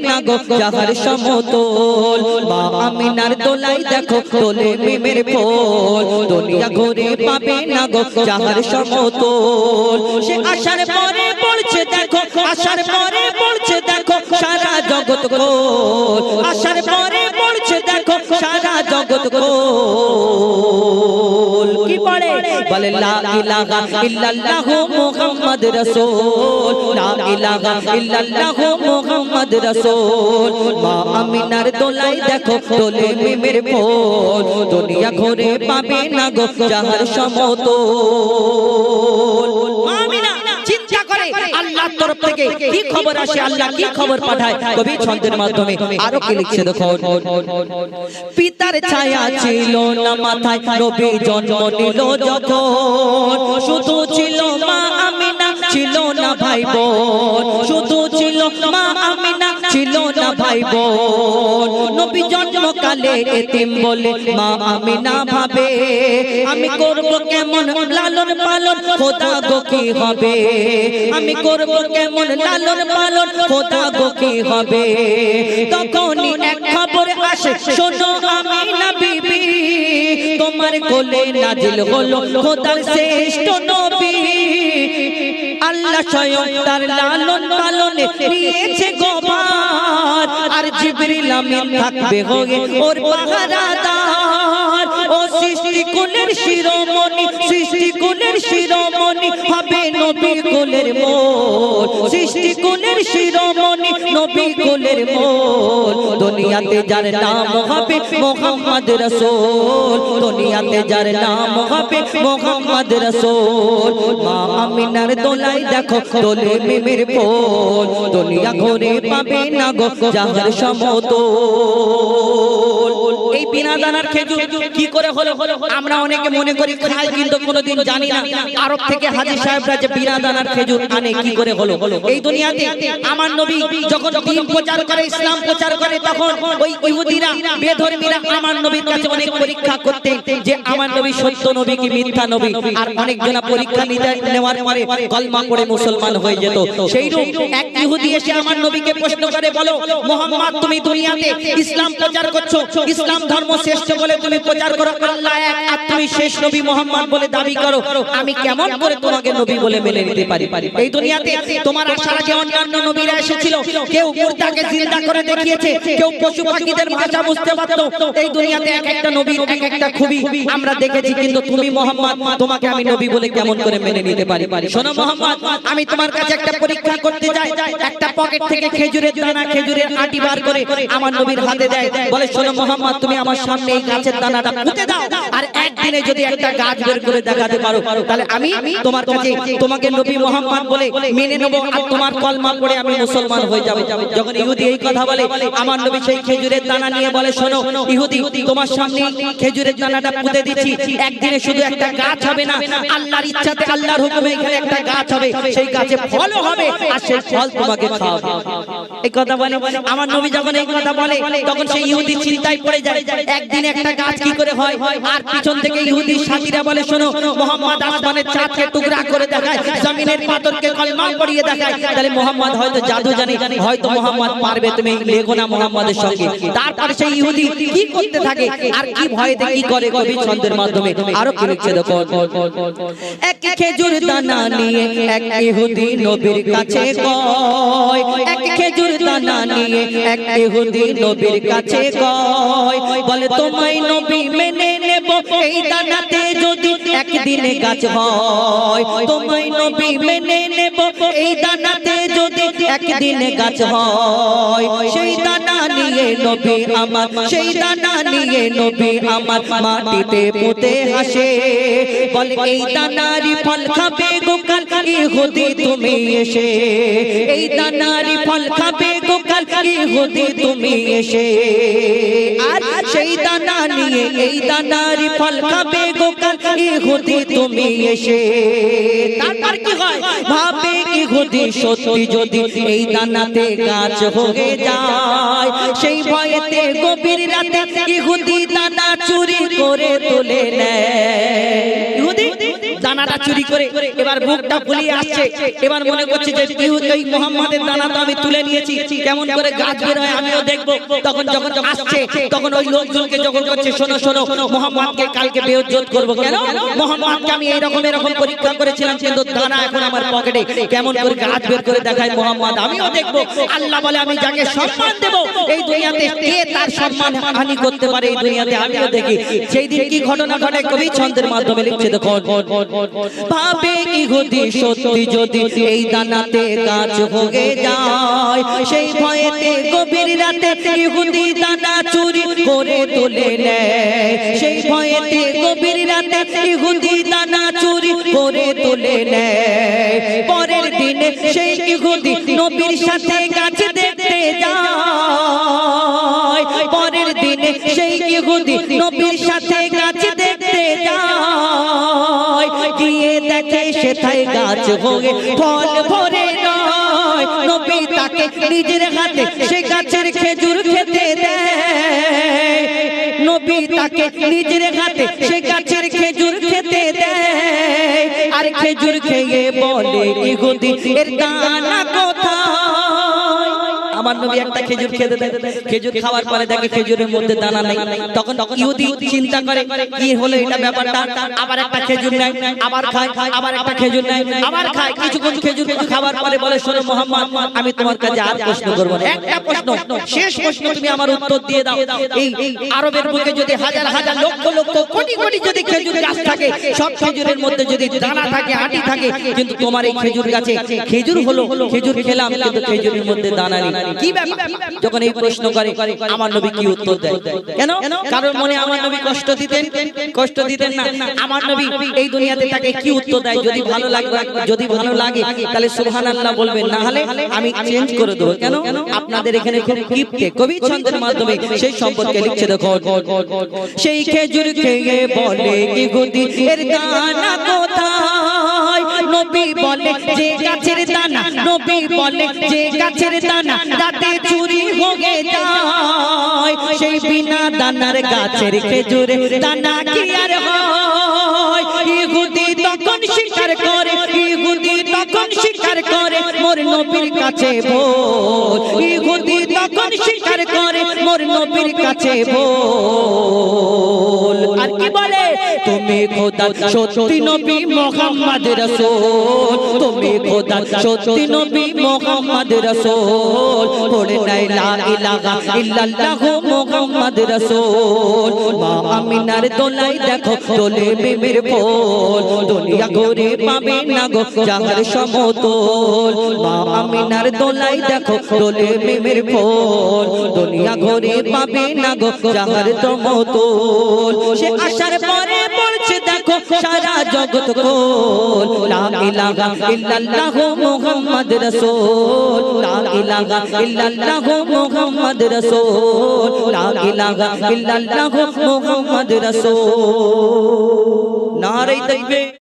না গো যাহার সমতল মা আমিনার দোলাই দেখো তোলে মিমের ফুল দুনিয়া ঘুরে পাবে না গো যাহার সমতল সে আসার পরে পড়ছে দেখো আসার পরে পড়ছে দেখো সারা জগৎ গোল আসার পরে পড়ছে দেখো সারা জগৎ গোল কি পড়ে বলে লা ইলাহা ইল্লাল্লাহ মুহাম্মদ রাসূল লা ইলাহা ইল্লাল্লাহ মুহাম্মদ রাসূল মা আমিনার দোলাই দেখো তোলে মিমের ফুল দুনিয়া ঘুরে পাবে না গো যাহার সমতল আমিনা চিন্তা করে আল্লাহর তরফ থেকে কি খবর আসে আল্লাহ কি খবর পাঠায় কবি ছন্দের মাধ্যমে আরো কি লিখছে দেখো পিতার ছায়া ছিল না মাথায় নবী জন্ম নিল যখন শুধু ছিল মা আমিনা ছিল না ভাই বোন শুধু ছিল মা আমিনা ছিল না ভাই বোন নবী জন্মকালে এতিম বলে মা আমিনা ভাবে আমি করব কেমন লালন পালন খোদা গো কি হবে আমি করব কেমন লালন পালন খোদা গো কি হবে তখনই এক খবর আসে শোনো আমিনা বিবি তোমার কোলে নাজিল হলো খোদার শ্রেষ্ঠ নবী আল্লাহ স্বয়ং তার লালন পালনে নিয়েছে গোবার আর জিবরিল আমিন থাকবে হয়ে ওর পাহারাদার ও সৃষ্টি কুলের শিরোমণি সৃষ্টি কুলের শিরোমণি হবে নবী কুলের মোল সৃষ্টি কুলের শিরোমণি নবী কুলের মোল দুনিয়াতে যার নাম হবে মুহাম্মদ রাসূল দুনিয়াতে যার নাম হবে মুহাম্মদ রাসূল মা আমিনার দোলাই দেখো তোলে মিমের ফুল দুনিয়া ঘুরে পাবে না গো যাহার সমতল এই বিনা দানার খেজুর কি করে হলো আমরা অনেকে মনে করি খাই কিন্তু কোনোদিন জানি না আরব থেকে হাজী সাহেবরা যে বিনা দানার খেজুর আনে কি করে হলো এই দুনিয়াতে আমার নবী যখন দ্বীন প্রচার করে ইসলাম প্রচার করে তখন ওই ইহুদিরা বেধর্মীরা আমার নবীর কাছে অনেক পরীক্ষা করতেন যে আমার নবী সত্য নবী কি মিথ্যা নবী আর অনেকজনা পরীক্ষা নেওয়ার পরে কলমা পড়ে মুসলমান হয়ে যেত সেইরূপ এক ইহুদি এসে আমার নবীকে প্রশ্ন করে বলো মুহাম্মদ তুমি দুনিয়াতে ইসলাম প্রচার করছো ইসলাম ধর্ম শ্রেষ্ঠ বলে তুমি প্রচার করো আল্লাহ এক আর তুমি শেষ নবী মুহাম্মদ বলে দাবি করো আমি কেমন করে তোমাকে নবী বলে মেনে নিতে পারি এই দুনিয়াতে তোমার আসার আগে অন্যান্য নবীরা এসেছিল কেউ মুর্দাকে জিন্দা করে দেখিয়েছে কেউ পশু পাখিদের ভাষা বুঝতে পারতো এই দুনিয়াতে এক একটা নবী এক একটা খুবই আমরা দেখেছি কিন্তু তুমি মুহাম্মদ তোমাকে আমি নবী বলে কেমন করে মেনে নিতে পারি শোনো মুহাম্মদ আমি তোমার কাছে একটা পরীক্ষা করতে যাই একটা পকেট থেকে খেজুরের দানা খেজুরের আটি বার করে আমার নবীর হাতে দেয় বলে শোনো মুহাম্মদ তুমি আমার সামনে এই গাছের দানাটা পুঁতে দাও আর একদিনে যদি একটা গাছ বের করে দেখাতে পারো তাহলে আমি তোমার কাছে তোমাকে নবী মুহাম্মদ বলে মেনে নেব আর তোমার কলমা পড়ে আমি মুসলমান হয়ে যাব যখন ইহুদি এই কথা বলে আমার নবী সেই খেজুরের দানা নিয়ে বলে শোনো ইহুদি তোমার সামনে খেজুরের দানাটা পুঁতে দিচ্ছি একদিনে শুধু একটা গাছ হবে না আল্লাহর ইচ্ছাতে আল্লাহর হুকুমে এখানে একটা গাছ হবে সেই গাছে ফলও হবে আর সেই ফল তোমাকে খাওয়াবে এই কথা বলে আমার নবী যখন এই কথা বলে তখন সেই ইহুদি চিন্তায় পড়ে যায় একদিন একটা গাছ কি করে হয় আর পিছন থেকে ইহুদি সাথীরা বলে শোনো মুহাম্মদ আসমানের চাঁদকে টুকরা করে দেখায় জমিনের পাথরকে কলমা পড়িয়ে দেখায় তাহলে মুহাম্মদ হয়তো জাদু জানে হয়তো মুহাম্মদ পারবে তুমি লেখো না মুহাম্মাদের সঙ্গে তারপরে সেই ইহুদি কি করতে থাকে আর কি ভয়তে কি করে কবি ছন্দের মাধ্যমে আরো কি লিখছে দেখো এক খেজুর দানা নিয়ে এক ইহুদি নবীর কাছে কয় এক খেজুর দানা নিয়ে এক ইহুদি নবীর কাছে কয় বলে তোমায় নবী মেনে নেব এই দানাতে যদি একদিনে গাছ হয় তোমায় নবী মেনে নেব এই দানাতে যদি একদিনে গাছ হয় সেই দানা নিয়ে নবী আমার সেই দানা নিয়ে নবী আমার মাটিতে পুঁতে হাসে বলে এই দানারি ফল খাবে গোকাল ইহুদি তুমি এসে এই দানারি ফল খাবে গোকাল ইহুদি তুমি এসে আর সেই দানা নিয়ে এই দানারি ফল খাবে গোকাল ইহুদি তুমি এসে তারপর কি হয় ভাবে ইহুদি সত্যি যদি এই দানাতে গাছ হয়ে যায় সেই ভয়েতে গভীর রাতে ইহুদি দানা চুরি করে তুলে নেয় ইহুদি দানা দানাটা চুরি করে এবার বুকটা ফুলিয়ে আসছে, এবার মনে করছে যে এই মুহাম্মাদের দানা তো আমি তুলে নিয়েছি, কেমন করে গাছ বের হয় আমিও দেখবো। তখন যখন আসছে তখন ওই লোকজনকে যখন করছে, শোনো শোনো মুহাম্মাদকে কালকে বেইজ্জত করবো। কেন? মুহাম্মাদকে আমি এরকম পরীক্ষা করেছিলাম, কিন্তু দানা এখন আমার পকেটে, কেমন করে গাছ বের করে দেখায় মুহাম্মদ, আমিও দেখবো। আল্লাহ বলে আমি যাকে সম্মান দেব এই দুনিয়াতে কে তার সম্মান হানি করতে পারে এই দুনিয়াতে আমিও দেখি। সেই দিন কি ঘটনা ঘটে কবি ছন্দের মাধ্যমে লিখছে, দেখো ভাবে ইহুদি সত্যি যদি এই দানাতে গাছ হয়ে যায়, সেই ভয়েতে গভীর রাতে ইহুদি দানা চুরি করে তুলে নেয়, সেই ভয়েতে গভীর রাতে ইহুদি দানা চুরি করে তুলে নেয়। পরের দিনে সেই ইহুদি নবীর সাথে গাছ দেখতে যায়, পরের দিনে সেই ইহুদি নবীর সাথে গাছ দেখতে যায়, গিয়ে দেখে সেথায় গাছ হয়ে ফল ভরে নয়, নবী তাকে নিজের হাতে সে গাছের খেজুর খেতে দেয়, নবী তাকে নিজের হাতে সে গাছের খেজুর খেতে দেয়, আর খেজুর খেয়ে বলে ইহুদি এর দানা কোথায়? আমার নবী একটা খেজুর খেতে দেয়, খেজুর খাওয়ার পরে দেখে খেজুরের মধ্যে দানা নাই। তখন ইহুদি চিন্তা করে কি হলো এটা ব্যাপারটা, আবার একটা খেজুর নেয়, আবার খায়, আবার একটা খেজুর নেয়, আবার খায়। কিছুক্ষণ খেজুর খাওয়ার পরে বলে শোনো মুহাম্মদ, আমি তোমার কাছে আর প্রশ্ন করব না, একটা প্রশ্ন, শেষ প্রশ্ন, তুমি আমার উত্তর দিয়ে দাও। এই আরবের বুকে যদি হাজার হাজার লক্ষ লক্ষ কোটি কোটি যদি খেজুর গাছ থাকে, সব খেজুরের মধ্যে যদি দানা থাকে, আটি থাকে, কিন্তু তোমার এই খেজুর গাছে খেজুর হলো, খেজুর খেলাম কিন্তু খেজুরের মধ্যে দানা নেই, কি ব্যাপার? যখন এই প্রশ্ন করে আমার নবী কি উত্তর দেয়? কেন? কারণ মনে আমার নবী কষ্ট দিতেন? কষ্ট দিতেন না। আমার নবী এই দুনিয়াতে তাকে কি উত্তর দেয়? যদি ভালো লাগে, যদি ভালো লাগে তাহলে সুবহানাল্লাহ বলবেন, না হলে আমি চেঞ্জ করে দেবো। কেন? আপনাদের এখানে খুব গিফটে কবি ছন্দের মাধ্যমে সেই সম্পর্কে লিখছে, দেখো সেই খেজুর খেয়ে বলে ইহুদি এর দানা কোথায়? নবী বলে যে গাছের দানা, নবী বলে যে গাছের দানা রাতে চুরি হয়ে যায়, সেই বিনা দানার গাছের খেজুরে দানা কি আর হয়? ইহুদি তখন স্বীকার করে, ইহুদি তখন স্বীকার করে মোর নবীর কাছে বল, ইহুদি তখন স্বীকার করে মোর নবীর কাছে বল। আর কি বলে? তুমি খোদা সত্যি নবী মুহাম্মদ রাসূল, তুমি খোদা সত্যি নবী মুহাম্মদ রাসূল, পড়ে নাই লা ইলাহা ইল্লাল্লাহ মুহাম্মদ রাসূল। মা আমিনার দোলাই দেখো দোলে মেমের ফুল, দুনিয়া ঘুরে পাবে না গো যাহার সমতল। মা আমিনার দোলাই দেখো দোলে মেমের ফুল, দুনিয়া ঘুরে পাবে না গো যাহার সমতল। সে আসার পরে পড়ছে দেখো সারা জগৎ কোল, লা ইলাহা ইল্লাল্লাহ মুহাম্মদ রাসূল, লা ইলাহা ইল্লাল্লাহ মুহাম্মদ রাসূল, লা ইলাহা ইল্লাল্লাহ মুহাম্মদ রাসূল। নারে তাকবীর।